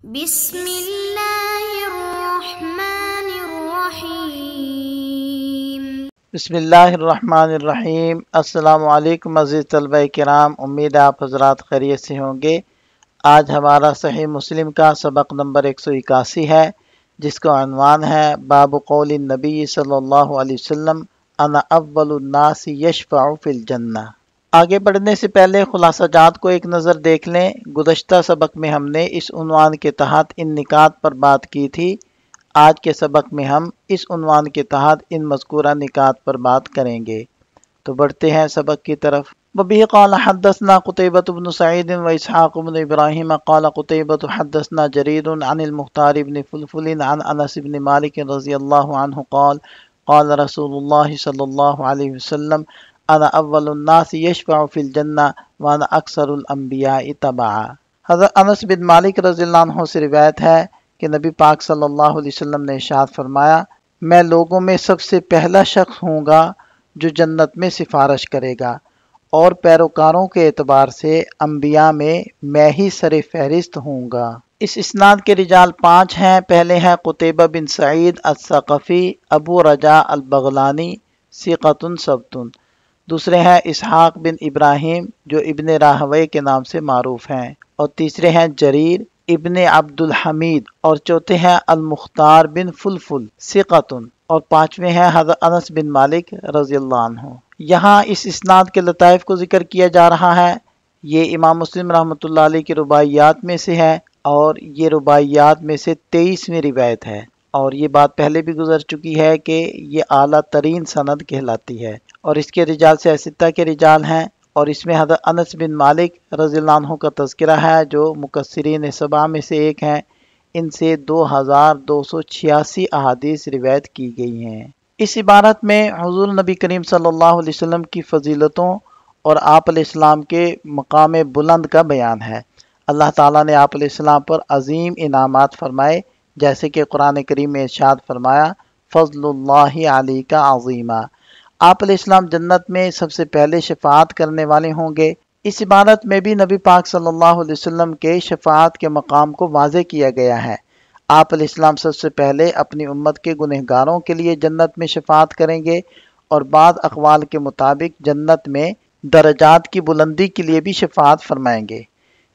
بسم اللہ الرحمن الرحیم۔ بسم اللہ الرحمن الرحیم۔ السلام علیکم عزیز طلبہ کرام، امید ہے آپ حضرات خیریت سے ہوں گے۔ آج ہمارا صحیح مسلم کا سبق نمبر 181 ہے، جس کا عنوان ہے باب قول النبی صلی اللہ علیہ وسلم انا اول الناس یشفع فی الجنہ۔ آگے بڑھنے سے پہلے خلاصہ جات کو ایک نظر دیکھ لیں۔ گزشتہ سبق میں ہم نے اس عنوان کے تحت ان نکات پر بات کی تھی۔ آج کے سبق میں ہم اس عنوان کے تحت ان مذکورہ نکات پر بات کریں گے۔ تو بڑھتے ہیں سبق کی طرف۔ وبه قال حدثنا قتيبة بن سعيد وإسحاق بن إبراهيم قال قتيبة حدثنا جرير عن المختار بن فلفل عن أنس بن مالك رضي الله عنه قال قال رسول الله صلى الله عليه وسلم انا اول الناس يشفع في الجنة وانا اکثر الانبیاء تبعا۔ حضرت انس بن مالک رضی اللہ عنہ سے روایت ہے کہ نبی پاک صلی اللہ علیہ وسلم نے ارشاد فرمایا، میں لوگوں میں سب سے پہلا شخص ہوں گا جو جنت میں سفارش کرے گا، اور پیروکاروں کے اعتبار سے انبیاء میں ہی سر فہرست ہوں گا۔ اس اسناد کے رجال 5 ہیں۔ پہلے ہیں قتیبہ بن سعید الثقفی ابو رجاء البغلانی ثقۃ ثبت۔ دوسرے ہیں اسحاق بن ابراہیم جو ابن راہوے کے نام سے معروف ہیں، اور تیسرے ہیں جریر ابن عبد الحمید، اور چوتھے ہیں المختار بن فلفل ثقۃ، اور پانچویں ہیں حضرت انس بن مالک رضی اللہ عنہ۔ یہاں اس اسناد کے لطائف کو ذکر کیا جا رہا ہے۔ یہ امام مسلم رحمۃ اللہ علیہ کی رباعیات میں سے ہے، اور یہ رباعیات میں سے 23ویں روایت ہے، اور یہ بات پہلے بھی گزر چکی ہے کہ یہ اعلیٰ ترین سند کہلاتی ہے، اور اس کے رجال سے ستہ کے رجال ہیں، اور اس میں حضرت انس بن مالک رضی اللہ عنہ کا تذکرہ ہے جو مکثرین سبعہ میں سے ایک ہیں۔ ان سے 2286 احادیث روایت کی گئی ہیں۔ اس عبارت میں حضور نبی کریم صلی اللہ علیہ وسلم کی فضیلتوں اور آپ علیہ السلام کے مقام بلند کا بیان ہے۔ اللہ تعالیٰ نے آپ علیہ السلام پر عظیم انعامات فرمائے، جیسے کہ قرآن کریم میں ارشاد فرمایا فضل اللہ علیک عظیما۔ آپ علیہ السلام جنت میں سب سے پہلے شفاعت کرنے والے ہوں گے۔ اس عبارت میں بھی نبی پاک صلی اللہ علیہ وسلم کے شفاعت کے مقام کو واضح کیا گیا ہے۔ آپ علیہ السلام سب سے پہلے اپنی امت کے گنہگاروں کے لیے جنت میں شفاعت کریں گے، اور بعض اقوال کے مطابق جنت میں درجات کی بلندی کے لیے بھی شفاعت فرمائیں گے۔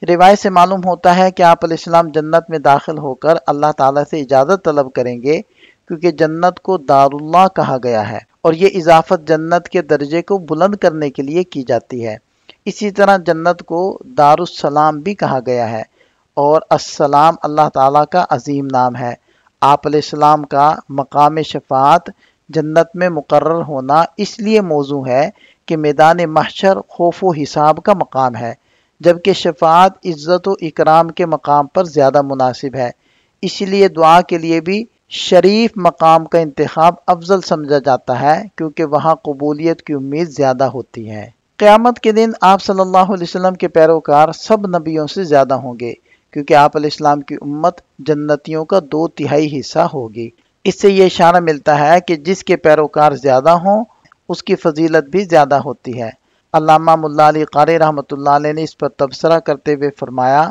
روایت سے معلوم ہوتا ہے کہ آپ علیہ السلام جنت میں داخل ہو کر اللہ تعالیٰ سے اجازت طلب کریں گے، کیونکہ جنت کو داراللہ کہا گیا ہے، اور یہ اضافت جنت کے درجے کو بلند کرنے کے لیے کی جاتی ہے۔ اسی طرح جنت کو دارالسلام بھی کہا گیا ہے، اور السلام اللہ تعالیٰ کا عظیم نام ہے۔ آپ علیہ السلام کا مقام شفاعت جنت میں مقرر ہونا اس لیے موزوں ہے کہ میدان محشر خوف و حساب کا مقام ہے، جبکہ شفاعت عزت و اکرام کے مقام پر زیادہ مناسب ہے۔ اسی لیے دعا کے لیے بھی شریف مقام کا انتخاب افضل سمجھا جاتا ہے، کیونکہ وہاں قبولیت کی امید زیادہ ہوتی ہے۔ قیامت کے دن آپ صلی اللہ علیہ وسلم کے پیروکار سب نبیوں سے زیادہ ہوں گے، کیونکہ آپ علیہ السلام کی امت جنتیوں کا 2/3 حصہ ہوگی۔ اس سے یہ اشارہ ملتا ہے کہ جس کے پیروکار زیادہ ہوں اس کی فضیلت بھی زیادہ ہوتی ہے۔ علامہ ملا علی قاری رحمۃ اللہ علیہ نے اس پر تبصرہ کرتے ہوئے فرمایا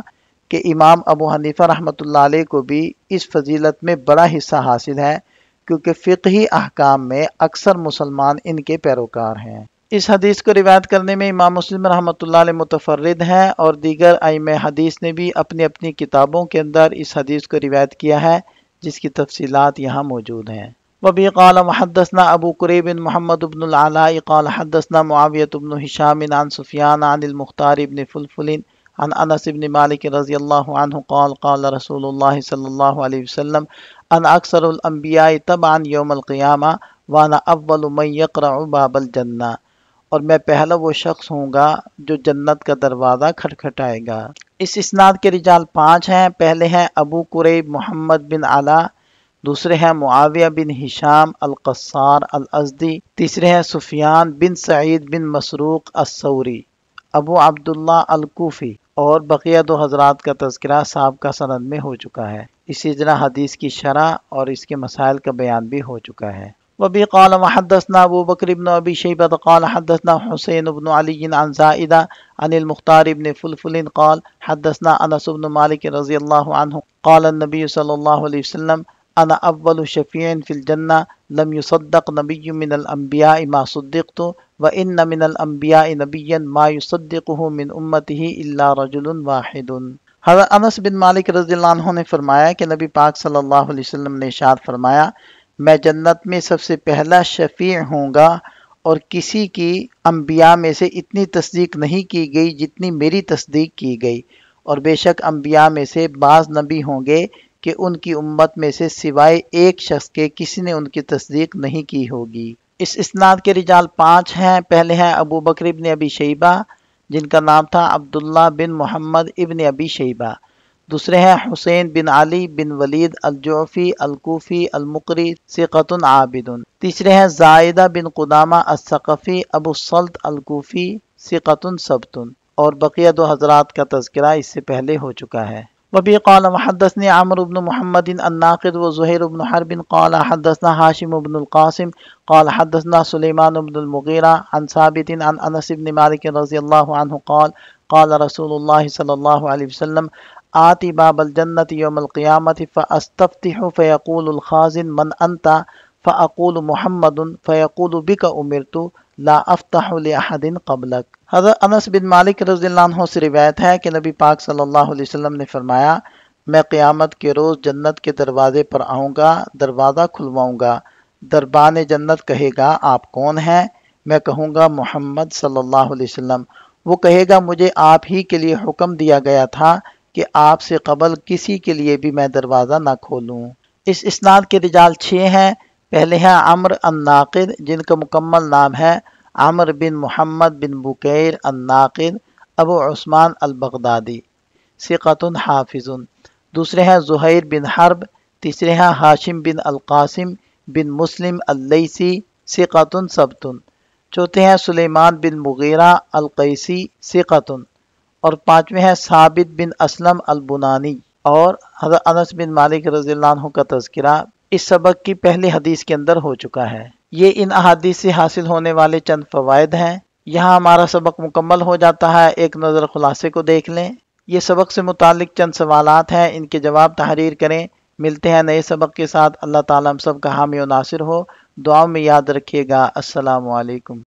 کہ امام ابو حنیفہ رحمۃ اللہ علیہ کو بھی اس فضیلت میں بڑا حصہ حاصل ہے، کیونکہ فقہی احکام میں اکثر مسلمان ان کے پیروکار ہیں۔ اس حدیث کو روایت کرنے میں امام مسلم رحمۃ اللہ علیہ متفرد ہیں، اور دیگر ائمہ حدیث نے بھی اپنی اپنی کتابوں کے اندر اس حدیث کو روایت کیا ہے، جس کی تفصیلات یہاں موجود ہیں۔ وبه قال وحدثنا ابو قریب محمد بن العلاء قال حدثنا معاویہ بن ہشام عن سفیان عن المختار بن فلفل عن انس بن مالک رضی اللہ عنہ قال قال رسول اللہ صلی اللہ علیہ وسلم انا اکثر الانبیاء تبعا یوم القیامہ وانا اول من یقرع باب الجنہ، اور میں پہلا وہ شخص ہوں گا جو جنت کا دروازہ کھٹکھٹائے گا۔ اس اسناد کے رجال 5 ہیں۔ پہلے ہیں ابو قریب محمد بن علا، دوسرے ہیں معاویہ بن ہشام القصار الازدی، تیسرے ہیں سفیان بن سعید بن مسروق الثوری ابو عبداللہ الکوفی، اور بقیہ 2 حضرات کا تذکرہ سابقہ سند میں ہو چکا ہے۔ اسی طرح حدیث کی شرح اور اس کے مسائل کا بیان بھی ہو چکا ہے۔ وبه قال وحدثنا أبو بكر بن أبي شيبة قال حدثنا حسين بن علي عن زائدة عن المختار بن فلفل قال حدثنا أنس بن مالك رضي الله عنه قال النبي صلى الله عليه وسلم أنا أول شفيع في الجنة لم يصدق نبي من الأنبياء ما صدقت وإن من الأنبياء نبيا ما يصدقه من أمته إلا رجل واحد۔ حضرت انس بن مالک رضی اللہ عنہ نے فرمایا کہ نبی پاک صلی اللہ علیہ وسلم نے ارشاد فرمایا میں جنت میں سب سے پہلا شفیع ہوں گا اور کسی کی انبیاء میں سے اتنی تصدیق نہیں کی گئی جتنی میری تصدیق کی گئی، اور بے شک انبیاء میں سے بعض نبی ہوں گے کہ ان کی امت میں سے سوائے ایک شخص کے کسی نے ان کی تصدیق نہیں کی ہوگی۔ اس اسناد کے رجال 5 ہیں۔ پہلے ہیں ابو بکر ابن ابی شیبہ جن کا نام تھا عبداللہ بن محمد ابن ابی شیبہ، دوسرے ہیں حسین بن علی بن ولید الجعفی الکوفی المقری ثقۃ عابد، تیسرے ہیں زائدہ بن قدامہ الثقفی ابو الصلت الکوفی ثقۃ ثبت، اور بقیہ 2 حضرات کا تذکرہ اس سے پہلے ہو چکا ہے۔ وبه قال وحدثني عمرو بن محمد الناقد وزهير بن حرب قال حدثنا هاشم بن القاسم قال حدثنا سليمان بن المغيرة عن ثابت عن أنس بن مالك رضي الله عنه قال قال رسول الله صلى الله عليه وسلم آتي باب الجنة يوم القيامة فأستفتح فيقول الخازن من أنت فأقول محمد فيقول بك أمرت لا افتح لأحد قبلك۔ حضرت انس بن مالک رضی اللہ عنہ سے روایت ہے کہ نبی پاک صلی اللہ علیہ وسلم نے فرمایا میں قیامت کے روز جنت کے دروازے پر آؤں گا، دروازہ کھلواؤں گا، دربان جنت کہے گا آپ کون ہیں؟ میں کہوں گا محمد صلی اللہ علیہ وسلم۔ وہ کہے گا مجھے آپ ہی کے لیے حکم دیا گیا تھا کہ آپ سے قبل کسی کے لیے بھی میں دروازہ نہ کھولوں۔ اس اسناد کے رجال 6 ہیں۔ پہلے ہیں عمرو الناقد جن کا مکمل نام ہے عمرو بن محمد بن بکیر الناقد ابو عثمان البغدادی ثقۃ حافظ، دوسرے ہیں زہیر بن حرب، تیسرے ہیں ہاشم بن القاسم بن مسلم اللیثی ثقۃ ثبت، چوتھے ہیں سلیمان بن مغیرہ القیسی ثقۃ، اور 5ویں ہیں ثابت بن اسلم البنانی۔ اور حضرت انس بن مالک رضی اللہ عنہ کا تذکرہ اس سبق کی پہلی حدیث کے اندر ہو چکا ہے۔ یہ ان احادیث سے حاصل ہونے والے چند فوائد ہیں۔ یہاں ہمارا سبق مکمل ہو جاتا ہے۔ ایک نظر خلاصے کو دیکھ لیں۔ یہ سبق سے متعلق چند سوالات ہیں، ان کے جواب تحریر کریں۔ ملتے ہیں نئے سبق کے ساتھ۔ اللہ تعالیٰ ہم سب کا حامی و ناصر ہو۔ دعاؤں میں یاد رکھیے گا۔ السلام علیکم۔